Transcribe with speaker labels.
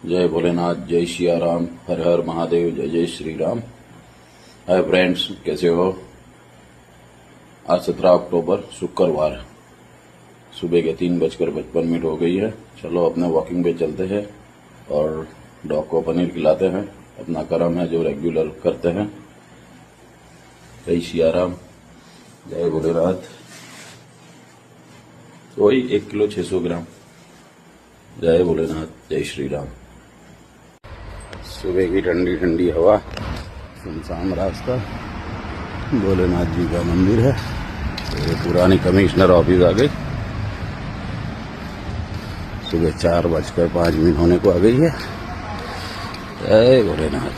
Speaker 1: जय भोलेनाथ, जय सिया राम, हर हर महादेव, जय जय श्री राम। हाय फ्रेंड्स, कैसे हो? आज 17 अक्टूबर शुक्रवार सुबह के 3:55 हो गई है। चलो अपने वॉकिंग पे चलते हैं और डॉग को पनीर खिलाते हैं। अपना कर्म है जो रेगुलर करते हैं। जय सिया राम, जय भोलेनाथ। वही 1 किलो 600 ग्राम। जय भोलेनाथ, जय श्री राम। सुबह की ठंडी ठंडी हवा, सुनसान रास्ता, भोलेनाथ जी का मंदिर है। ये पुरानी कमिश्नर ऑफिस आ गई। सुबह 4:05 होने को आ गई है। जय भोलेनाथ।